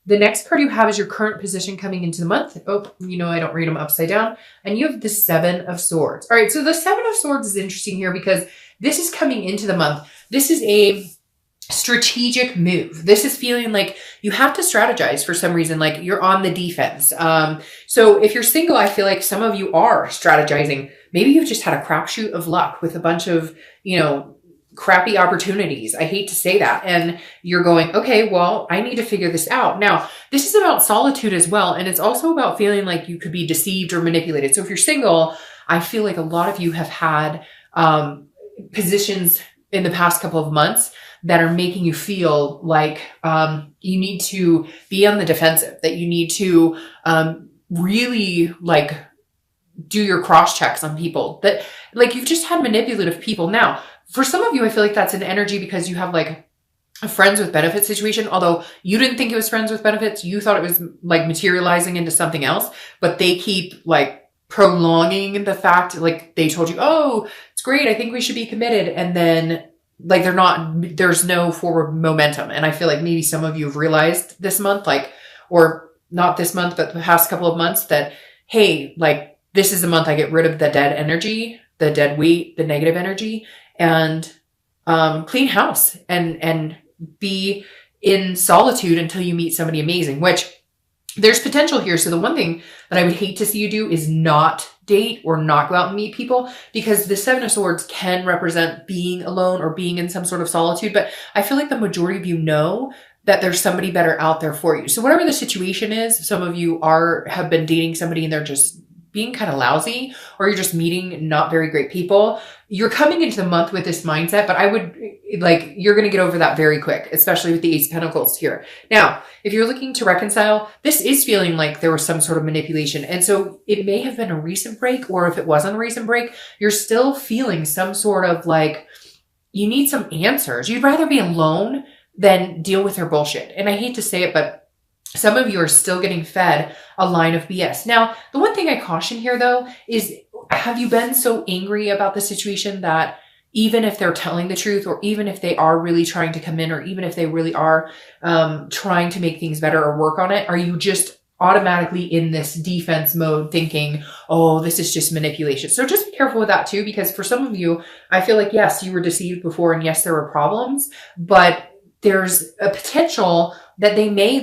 The next card you have is your current position coming into the month. Oh, I don't read them upside down. And you have the Seven of Swords. All right, so the Seven of Swords is interesting here because this is coming into the month. This is a strategic move. This is feeling like you have to strategize for some reason, like you're on the defense. So if you're single, I feel like some of you are strategizing. Maybe you've just had a crapshoot of luck with a bunch of, crappy opportunities. I hate to say that. And you're going, okay, well, I need to figure this out. Now, this is about solitude as well. And it's also about feeling like you could be deceived or manipulated. So if you're single, I feel like a lot of you have had positions in the past couple of months that are making you feel like you need to be on the defensive, that you need to really do your cross checks on people, that you've just had manipulative people. Now, for some of you, I feel like that's an energy because you have a friends with benefits situation. Although you didn't think it was friends with benefits, you thought it was materializing into something else, but they keep prolonging the fact, they told you, oh, it's great, I think we should be committed. And then there's no forward momentum. And I feel like maybe some of you have realized this month, or not this month, but the past couple of months that, hey, this is the month I get rid of the dead energy, the dead weight, the negative energy, and clean house and be in solitude until you meet somebody amazing, which there's potential here. So the one thing that I would hate to see you do is not date or not go out and meet people, because the Seven of Swords can represent being alone or being in some sort of solitude. But I feel like the majority of you know that there's somebody better out there for you. So whatever the situation is, some of you have been dating somebody and they're just being kind of lousy, or you're just meeting not very great people. You're coming into the month with this mindset, but I would you're going to get over that very quick, especially with the Ace of Pentacles here. Now, if you're looking to reconcile, this is feeling like there was some sort of manipulation. And so it may have been a recent break, or if it wasn't a recent break, you're still feeling some sort of you need some answers. You'd rather be alone than deal with their bullshit. And I hate to say it, but some of you are still getting fed a line of BS. Now, the one thing I caution here, though, is have you been so angry about the situation that even if they're telling the truth, or even if they are really trying to come in, or even if they really are trying to make things better or work on it, are you just automatically in this defense mode thinking, oh, this is just manipulation? So just be careful with that too, because for some of you, I feel like, yes, you were deceived before, and yes, there were problems, but there's a potential that they may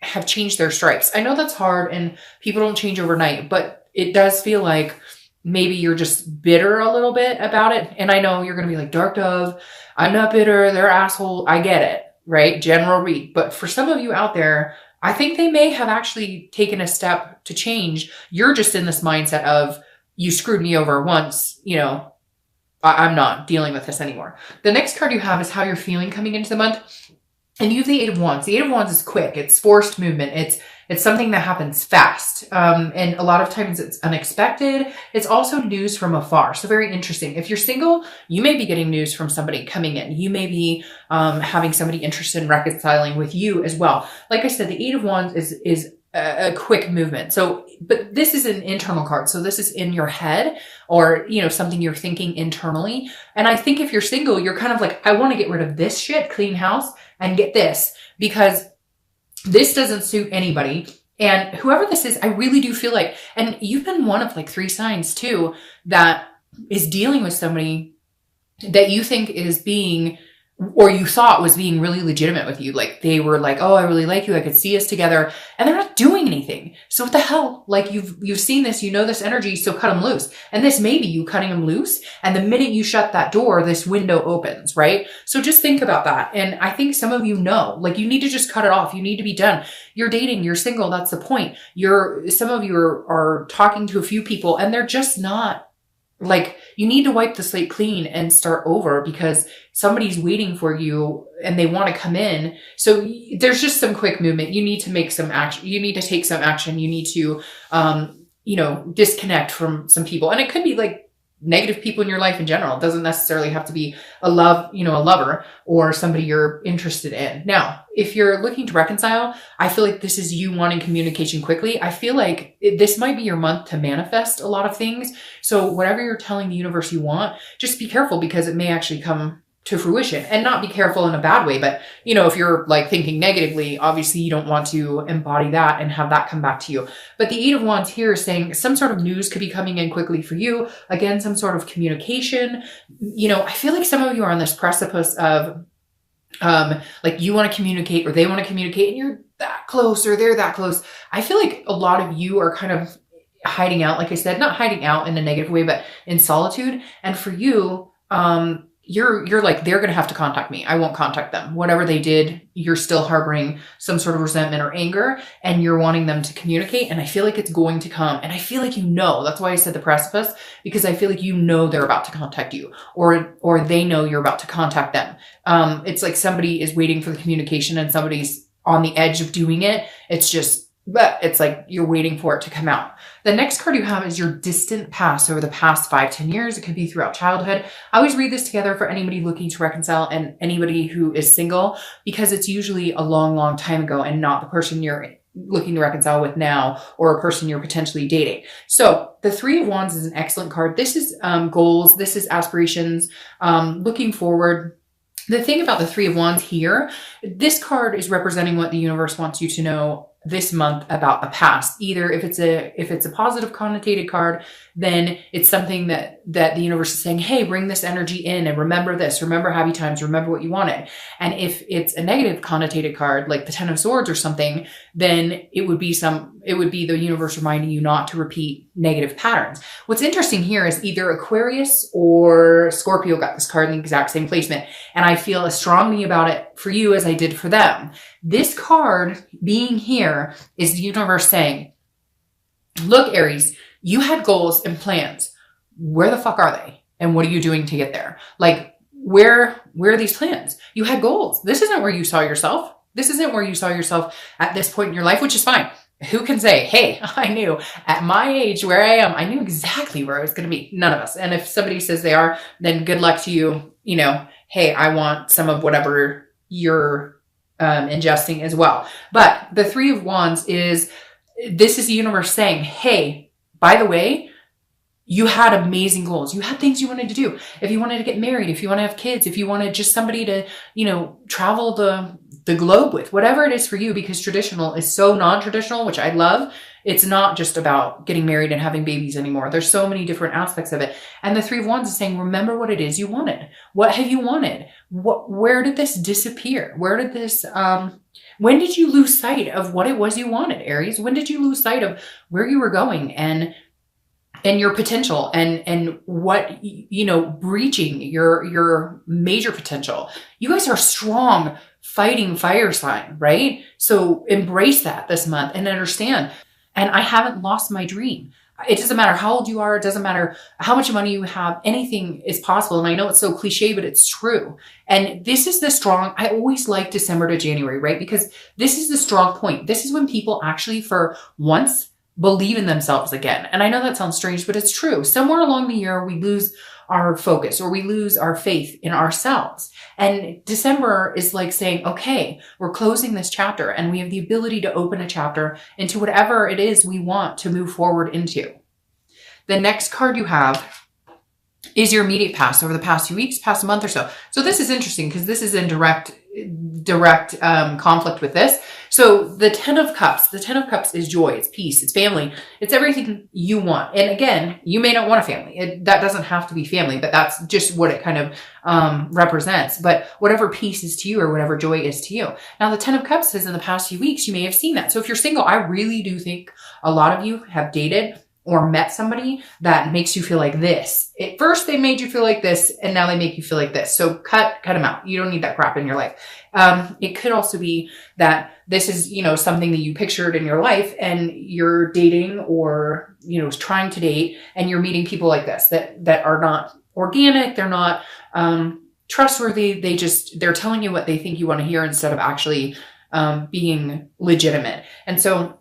have changed their stripes. I know that's hard and people don't change overnight, but it does feel like maybe you're just bitter a little bit about it. And I know you're going to be like, Dark Dove, I'm not bitter, they're asshole. I get it, right? General read. But for some of you out there, I think they may have actually taken a step to change. You're just in this mindset of, you screwed me over once, I'm not dealing with this anymore. The next card you have is how you're feeling coming into the month. And you have the Eight of Wands. The Eight of Wands is quick. It's forced movement. It's something that happens fast. And a lot of times it's unexpected. It's also news from afar. So very interesting. If you're single, you may be getting news from somebody coming in. You may be having somebody interested in reconciling with you as well. Like I said, the Eight of Wands is a quick movement. So, but this is an internal card. So this is in your head, or, something you're thinking internally. And I think if you're single, you're kind of I want to get rid of this shit, clean house, and get this, because this doesn't suit anybody. And whoever this is, I really do feel like, and you've been one of 3 signs too, that is dealing with somebody that you think is being, or you thought was being really legitimate with you. They were oh, I really like you, I could see us together, and they're not doing anything. So what the hell? You've seen this, this energy, so cut them loose. And this may be you cutting them loose, and the minute you shut that door, this window opens, right? So just think about that. And I think some of you know, you need to just cut it off. You need to be done. You're dating, you're single, that's the point. Some of you are talking to a few people, and they're just not, you need to wipe the slate clean and start over, because somebody's waiting for you and they want to come in. So there's just some quick movement. You need to make some action. You need to take some action. You need to, disconnect from some people. And it could be negative people in your life in general. It doesn't necessarily have to be a lover or somebody you're interested in. Now, if you're looking to reconcile, I feel like this is you wanting communication quickly. I feel like this might be your month to manifest a lot of things. So whatever you're telling the universe you want, just be careful, because it may actually come to fruition, and not be careful in a bad way. But, you know, if you're like thinking negatively, obviously you don't want to embody that and have that come back to you. But the Eight of Wands here is saying some sort of news could be coming in quickly for you. Again, some sort of communication. You know, I feel like some of you are on this precipice of, like you want to communicate or they want to communicate and you're that close or they're that close. I feel like a lot of you are kind of hiding out, like I said, not hiding out in a negative way, but in solitude. And for you, you're like, they're going to have to contact me. I won't contact them. Whatever they did, you're still harboring some sort of resentment or anger, and you're wanting them to communicate. And I feel like it's going to come. And I feel like, you know, that's why I said the precipice, because I feel like, you know, they're about to contact you, or they know you're about to contact them. It's like somebody is waiting for the communication and somebody's on the edge of doing it. But it's like you're waiting for it to come out. The next card you have is your distant past over the past 5-10 years. It could be throughout childhood. I always read this together for anybody looking to reconcile and anybody who is single, because it's usually a long, long time ago and not the person you're looking to reconcile with now or a person you're potentially dating. So the Three of Wands is an excellent card. This is goals. This is aspirations, looking forward. The thing about the Three of Wands here, this card is representing what the universe wants you to know this month about the past. Either if it's a positive connotated card, then it's something that the universe is saying, hey, bring this energy in and remember this, remember happy times, remember what you wanted. And if it's a negative connotated card, like the Ten of Swords or something, then it would be the universe reminding you not to repeat negative patterns. What's interesting here is either Aquarius or Scorpio got this card in the exact same placement. And I feel as strongly about it for you as I did for them. This card being here is the universe saying, look, Aries, you had goals and plans. Where the fuck are they? And what are you doing to get there? Like, where are these plans? You had goals. This isn't where you saw yourself. This isn't where you saw yourself at this point in your life, which is fine. Who can say, hey, I knew at my age where I am, I knew exactly where I was going to be. None of us. And if somebody says they are, then good luck to you. You know, hey, I want some of whatever you're ingesting as well. But the Three of Wands this is the universe saying, hey, by the way, you had amazing goals. You had things you wanted to do. If you wanted to get married, if you want to have kids, if you wanted just somebody to, you know, travel the globe with, whatever it is for you, because traditional is so non-traditional, which I love. It's not just about getting married and having babies anymore. There's so many different aspects of it. And the Three of Wands is saying, remember what it is you wanted. What have you wanted? Where did this disappear? Where did this, when did you lose sight of what it was you wanted, Aries? When did you lose sight of where you were going and your potential and what, you know, breaching your major potential? You guys are strong, fighting fire sign, right? So embrace that this month and understand. And I haven't lost my dream. It doesn't matter how old you are. It doesn't matter how much money you have. Anything is possible. And I know it's so cliche, but it's true. And this is the strong, I always like December to January, right? Because this is the strong point. This is when people actually for once believe in themselves again. And I know that sounds strange, but it's true. Somewhere along the year, we lose our focus or we lose our faith in ourselves. And December is like saying, okay, we're closing this chapter and we have the ability to open a chapter into whatever it is we want to move forward into. The next card you have is your immediate past over the past few weeks, past a month or so. So this is interesting because this is in direct conflict with this. So the Ten of Cups is joy, it's peace, it's family, it's everything you want. And again, you may not want a family. That doesn't have to be family, but that's just what it kind of represents. But whatever peace is to you or whatever joy is to you. Now the Ten of Cups says in the past few weeks, you may have seen that. So if you're single, I really do think a lot of you have dated or met somebody that makes you feel like this. At first they made you feel like this and now they make you feel like this. So cut them out. You don't need that crap in your life. It could also be that this is, you know, something that you pictured in your life and you're dating or, you know, trying to date and you're meeting people like this that are not organic. They're not, trustworthy. They're telling you what they think you want to hear instead of actually, being legitimate. And so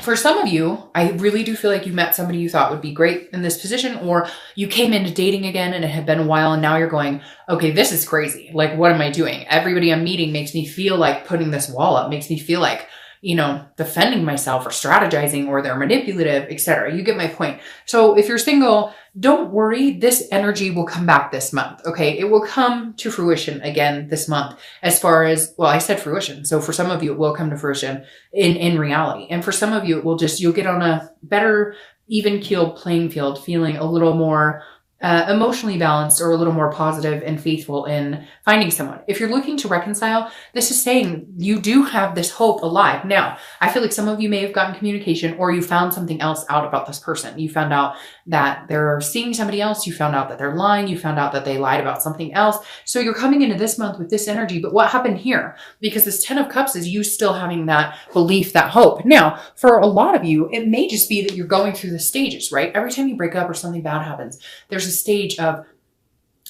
for some of you, I really do feel like you met somebody you thought would be great in this position, or you came into dating again and it had been a while and now you're going, okay, this is crazy. Like, what am I doing? Everybody I'm meeting makes me feel like putting this wall up, makes me feel like defending myself or strategizing, or they're manipulative, etc. You get my point. So if you're single, don't worry. This energy will come back this month. Okay. It will come to fruition again this month, as far as, well, I said fruition. So for some of you, it will come to fruition in reality. And for some of you, it will you'll get on a better, even keeled playing field, feeling a little more emotionally balanced, or a little more positive and faithful in finding someone. If you're looking to reconcile, this is saying you do have this hope alive. Now, I feel like some of you may have gotten communication, or you found something else out about this person. You found out that they're seeing somebody else. You found out that they're lying. You found out that they lied about something else. So you're coming into this month with this energy. But what happened here? Because this 10 of Cups is you still having that belief, that hope. Now, for a lot of you, it may just be that you're going through the stages, right? Every time you break up or something bad happens, there's a stage of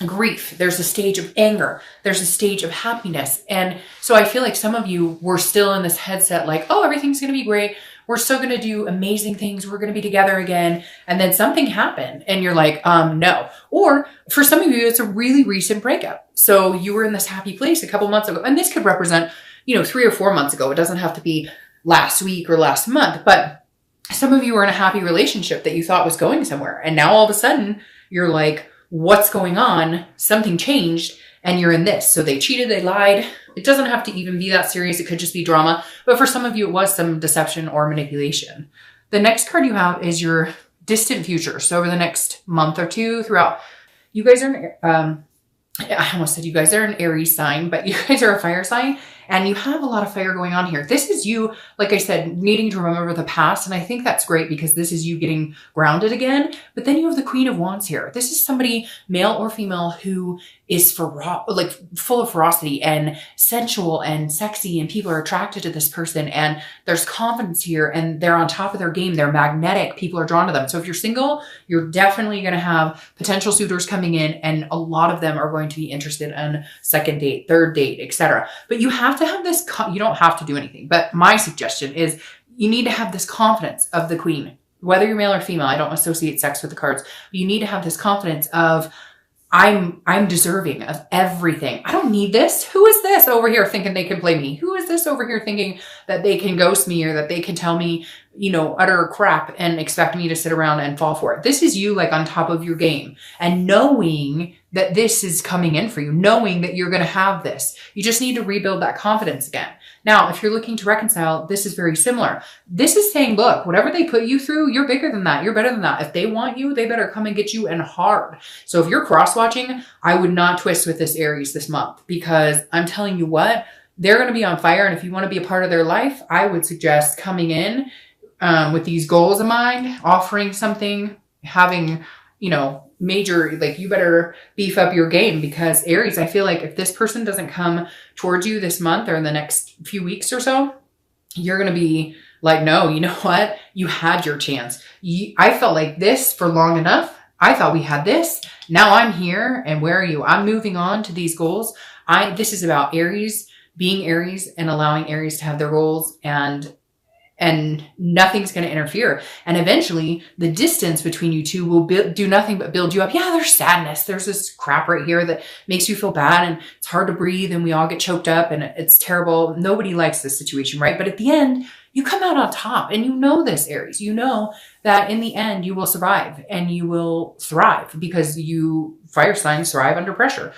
grief. There's a stage of anger. There's a stage of happiness. And so I feel like some of you were still in this headset, like, oh, everything's going to be great. We're still going to do amazing things. We're going to be together again. And then something happened and you're like, no. Or for some of you, it's a really recent breakup. So you were in this happy place a couple months ago. And this could represent, 3 or 4 months ago. It doesn't have to be last week or last month, but some of you were in a happy relationship that you thought was going somewhere. And now all of a sudden you're like, what's going on? Something changed and you're in this. So they cheated, they lied. It doesn't have to even be that serious. It could just be drama. But for some of you, it was some deception or manipulation. The next card you have is your distant future. So over the next month or two throughout, you guys are, I almost said you guys are an Aries sign, but you guys are a fire sign. And you have a lot of fire going on here. This is you, like I said, needing to remember the past. And I think that's great because this is you getting grounded again. But then you have the Queen of Wands here. This is somebody, male or female, who is full of ferocity and sensual and sexy, and people are attracted to this person, and there's confidence here, and they're on top of their game. They're magnetic. People are drawn to them. So if you're single, you're definitely going to have potential suitors coming in, and a lot of them are going to be interested in second date, third date, etc. But you have to have this, you don't have to do anything, but my suggestion is you need to have this confidence of the Queen, whether you're male or female. I don't associate sex with the cards, but you need to have this confidence of, I'm deserving of everything. I don't need this. Who is this over here thinking they can play me? Who is this over here thinking that they can ghost me, or that they can tell me, utter crap and expect me to sit around and fall for it? This is you, like, on top of your game, and knowing that this is coming in for you, knowing that you're going to have this. You just need to rebuild that confidence again. Now, if you're looking to reconcile, this is very similar. This is saying, look, whatever they put you through, you're bigger than that. You're better than that. If they want you, they better come and get you, and hard. So if you're cross-watching, I would not twist with this Aries this month, because I'm telling you what, they're going to be on fire. And if you want to be a part of their life, I would suggest coming in with these goals in mind, offering something, having, major, like, you better beef up your game, because Aries, I feel like if this person doesn't come towards you this month or in the next few weeks or so, you're going to be like, no, you know what? You had your chance. I felt like this for long enough. I thought we had this. Now I'm here, and where are you? I'm moving on to these goals. This is about Aries being Aries and allowing Aries to have their goals, and nothing's going to interfere. And eventually the distance between you two will do nothing but build you up. Yeah, there's sadness. There's this crap right here that makes you feel bad, and it's hard to breathe, and we all get choked up, and it's terrible. Nobody likes this situation, right? But at the end, you come out on top, and you know this, Aries. You know that in the end, you will survive and you will thrive, because fire signs thrive under pressure.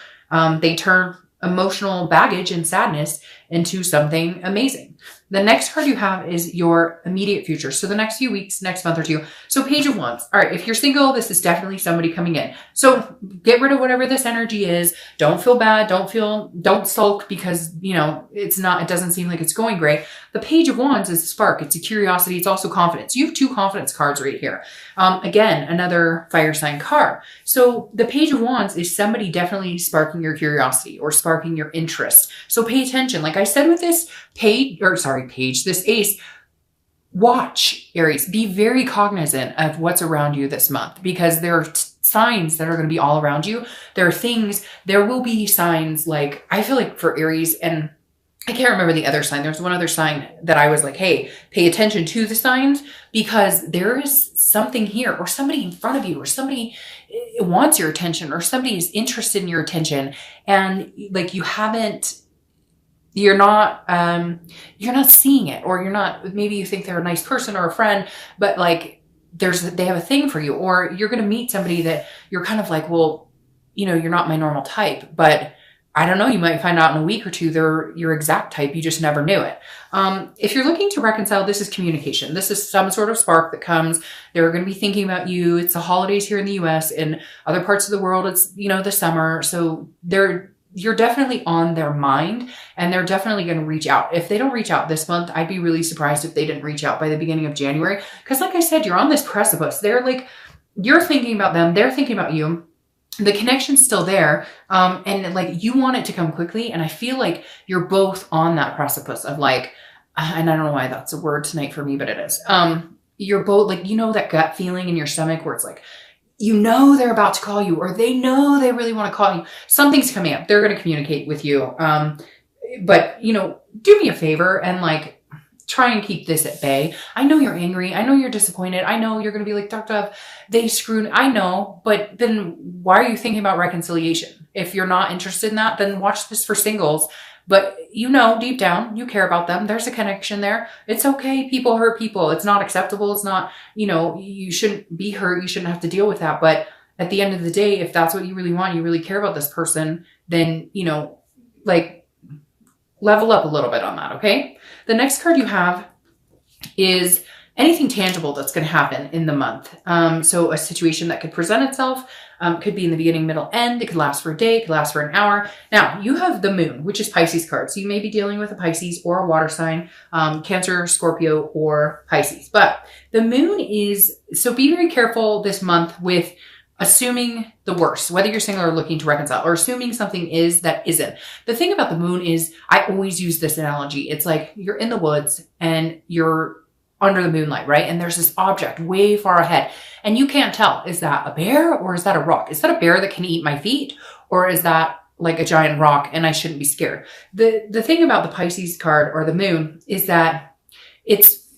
They turn emotional baggage and sadness into something amazing. The next card you have is your immediate future. So the next few weeks, next month or two. So Page of Wands. All right. If you're single, this is definitely somebody coming in. So get rid of whatever this energy is. Don't feel bad. Don't sulk because, it doesn't seem like it's going great. The Page of Wands is a spark. It's a curiosity. It's also confidence. You have 2 confidence cards right here. Again, another fire sign card. So the Page of Wands is somebody definitely sparking your curiosity or sparking your interest. So pay attention. Like I said with this this ace, watch, Aries. Be very cognizant of what's around you this month, because there are signs that are going to be all around you. There will be signs, like, I feel like for Aries, and I can't remember the other sign. There's one other sign that I was like, hey, pay attention to the signs, because there is something here, or somebody in front of you, or somebody wants your attention, or somebody is interested in your attention. And like, you haven't you're not seeing it, or maybe you think they're a nice person or a friend, but like they have a thing for you, or you're going to meet somebody that you're kind of like, well, you're not my normal type, but I don't know, you might find out in a week or two they're your exact type. You just never knew it. If you're looking to reconcile, this is communication. This is some sort of spark that comes. They're going to be thinking about you. It's the holidays here in the US. In other parts of the world, it's, the summer. So you're definitely on their mind, and they're definitely going to reach out. If they don't reach out this month, I'd be really surprised if they didn't reach out by the beginning of January. Because like I said, you're on this precipice. They're like, you're thinking about them. They're thinking about you. The connection's still there. And like, you want it to come quickly. And I feel like you're both on that precipice of like, and I don't know why that's a word tonight for me, but it is. You're both like, that gut feeling in your stomach where it's like, they're about to call you, or they know they really want to call you. Something's coming up. They're going to communicate with you. But do me a favor and like, try and keep this at bay. I know you're angry. I know you're disappointed. I know you're going to be like, Dr. They screwed. I know, but then why are you thinking about reconciliation? If you're not interested in that, then watch this for singles. But deep down, you care about them. There's a connection there. It's okay. People hurt people. It's not acceptable. It's not, you shouldn't be hurt. You shouldn't have to deal with that. But at the end of the day, if that's what you really want, you really care about this person, then, like level up a little bit on that. Okay. The next card you have is anything tangible that's going to happen in the month. So a situation that could present itself, could be in the beginning, middle, end. It could last for a day. It could last for an hour. Now you have the moon, which is Pisces card. So you may be dealing with a Pisces or a water sign, Cancer, Scorpio, or Pisces. But the moon so be very careful this month with assuming the worst, whether you're single or looking to reconcile, or assuming something is that isn't. The thing about the moon is, I always use this analogy. It's like you're in the woods and you're under the moonlight, right? And there's this object way far ahead and you can't tell, is that a bear or is that a rock? Is that a bear that can eat my feet? Or is that like a giant rock and I shouldn't be scared? The thing about the Pisces card or the moon is that it's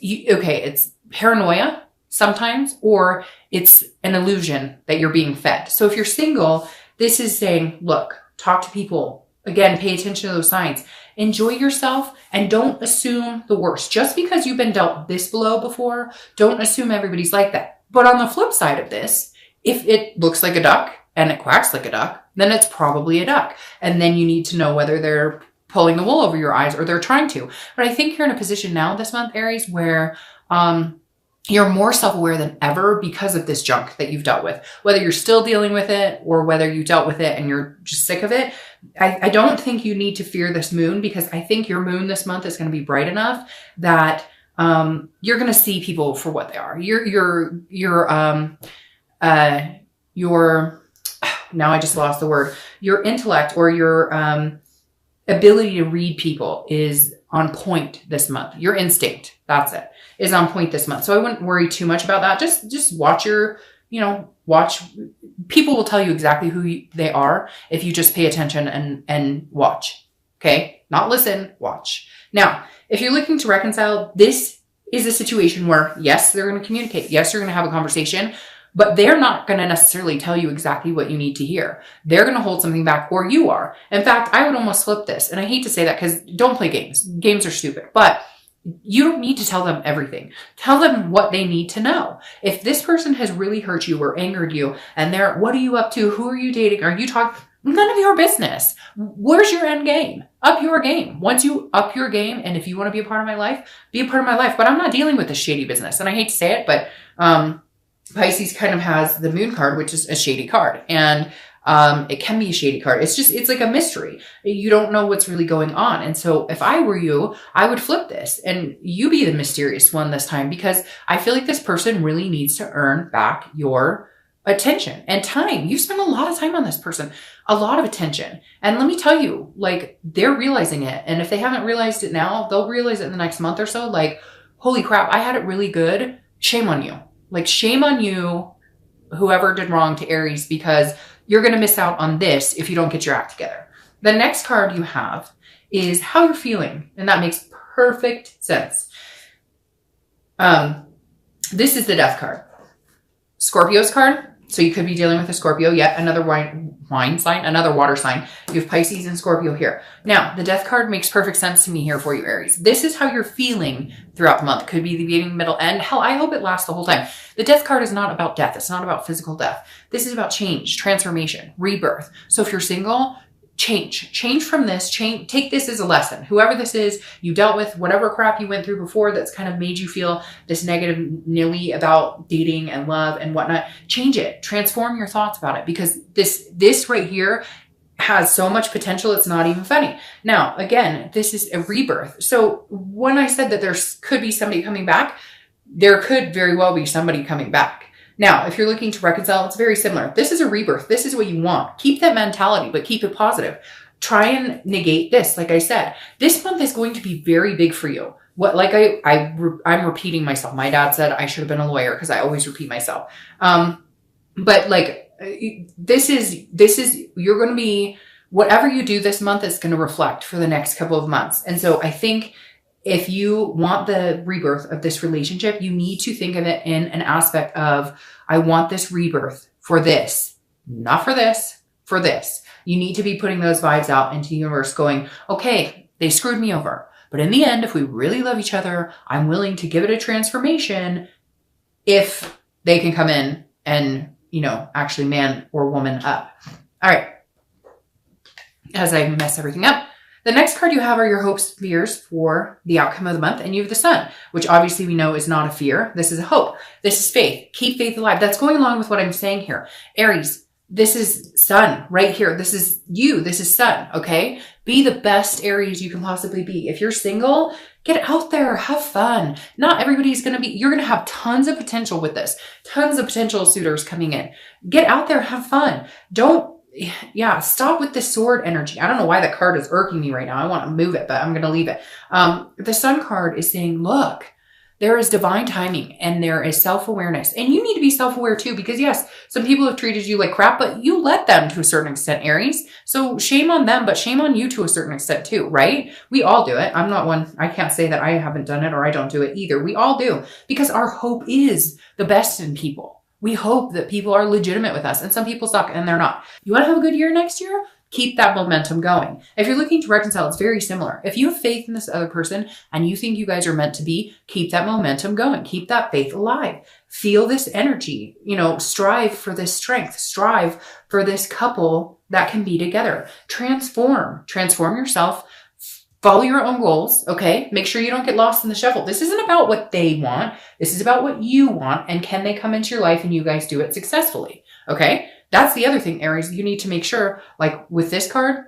paranoia sometimes, or it's an illusion that you're being fed. So if you're single, this is saying, look, talk to people. Again, pay attention to those signs. Enjoy yourself and don't assume the worst. Just because you've been dealt this blow before, don't assume everybody's like that. But on the flip side of this, if it looks like a duck and it quacks like a duck, then it's probably a duck. And then you need to know whether they're pulling the wool over your eyes or they're trying to. But I think you're in a position now this month, Aries, where you're more self-aware than ever because of this junk that you've dealt with. Whether you're still dealing with it or whether you dealt with it and you're just sick of it, I don't think you need to fear this moon, because I think your moon this month is going to be bright enough that you're going to see people for what they are. Now I just lost the word. Your intellect or your ability to read people is on point this month. Your instinct, that's it, is on point this month. So I wouldn't worry too much about that. Just watch watch. People will tell you exactly who they are if you just pay attention and watch. Okay? Not listen, watch. Now, if you're looking to reconcile, this is a situation where, yes, they're going to communicate. Yes, you're going to have a conversation, but they're not going to necessarily tell you exactly what you need to hear. They're going to hold something back, or you are. In fact, I would almost flip this. And I hate to say that because don't play games. Games are stupid. But you don't need to tell them everything. Tell them what they need to know. If this person has really hurt you or angered you and what are you up to? Who are you dating? Are you talking? None of your business. Where's your end game? Up your game. Once you up your game, and if you want to be a part of my life, be a part of my life. But I'm not dealing with this shady business. And I hate to say it, but Pisces kind of has the moon card, which is a shady card. And it can be a shady card. It's like a mystery. You don't know what's really going on. And so if I were you, I would flip this and you be the mysterious one this time, because I feel like this person really needs to earn back your attention and time. You've spent a lot of time on this person, a lot of attention. And let me tell you, like, they're realizing it. And if they haven't realized it now, they'll realize it in the next month or so. Like, holy crap, I had it really good. Shame on you. Like, shame on you, whoever did wrong to Aries, because you're going to miss out on this if you don't get your act together. The next card you have is how you're feeling. And that makes perfect sense. This is the death card. Scorpio's card So you could be dealing with a Scorpio, yet another wine sign, another water sign. You have Pisces and Scorpio here. Now, the death card makes perfect sense to me here for you, Aries. This is how you're feeling throughout the month. Could be the beginning, middle, end. Hell, I hope it lasts the whole time. The death card is not about death. It's not about physical death. This is about change, transformation, rebirth. So if you're single, change from this, take this as a lesson. Whoever this is, you dealt with whatever crap you went through before that's kind of made you feel this negative nilly about dating and love and whatnot. Change it, transform your thoughts about it, because this right here has so much potential. It's not even funny. Now, again, this is a rebirth. So when I said that there could be somebody coming back, there could very well be somebody coming back. Now, if you're looking to reconcile, it's very similar. This is a rebirth. This is what you want. Keep that mentality, but keep it positive. Try and negate this. Like I said, this month is going to be very big for you. I'm repeating myself. My dad said I should have been a lawyer because I always repeat myself. But like, this is, you're going to be, whatever you do this month is going to reflect for the next couple of months. And so I think if you want the rebirth of this relationship, you need to think of it in an aspect of, I want this rebirth for this, not for this, for this. You need to be putting those vibes out into the universe going, okay, they screwed me over. But in the end, if we really love each other, I'm willing to give it a transformation if they can come in and, actually man or woman up. All right. As I mess everything up, the next card you have are your hopes, fears for the outcome of the month. And you have the Sun, which obviously we know is not a fear. This is a hope. This is faith. Keep faith alive. That's going along with what I'm saying here. Aries, this is Sun right here. This is you. This is Sun. Okay. Be the best Aries you can possibly be. If you're single, get out there, have fun. Not everybody's going to be, you're going to have tons of potential with this. Tons of potential suitors coming in. Get out there, have fun. Stop with the sword energy. I don't know why that card is irking me right now. I want to move it, but I'm going to leave it. The Sun card is saying, look, there is divine timing and there is self-awareness. And you need to be self-aware too, because yes, some people have treated you like crap, but you let them to a certain extent, Aries. So shame on them, but shame on you to a certain extent too, right? We all do it. I'm not one. I can't say that I haven't done it or I don't do it either. We all do, because our hope is the best in people. We hope that people are legitimate with us, and some people suck and they're not. You want to have a good year next year? Keep that momentum going. If you're looking to reconcile, it's very similar. If you have faith in this other person and you think you guys are meant to be, keep that momentum going. Keep that faith alive. Feel this energy, strive for this strength, strive for this couple that can be together. Transform yourself. Follow your own goals, okay? Make sure you don't get lost in the shuffle. This isn't about what they want. This is about what you want, and can they come into your life and you guys do it successfully, okay? That's the other thing, Aries. You need to make sure, like with this card,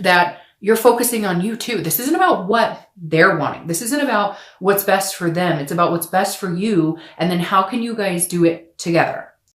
that you're focusing on you too. This isn't about what they're wanting. This isn't about what's best for them. It's about what's best for you, and then how can you guys do it together?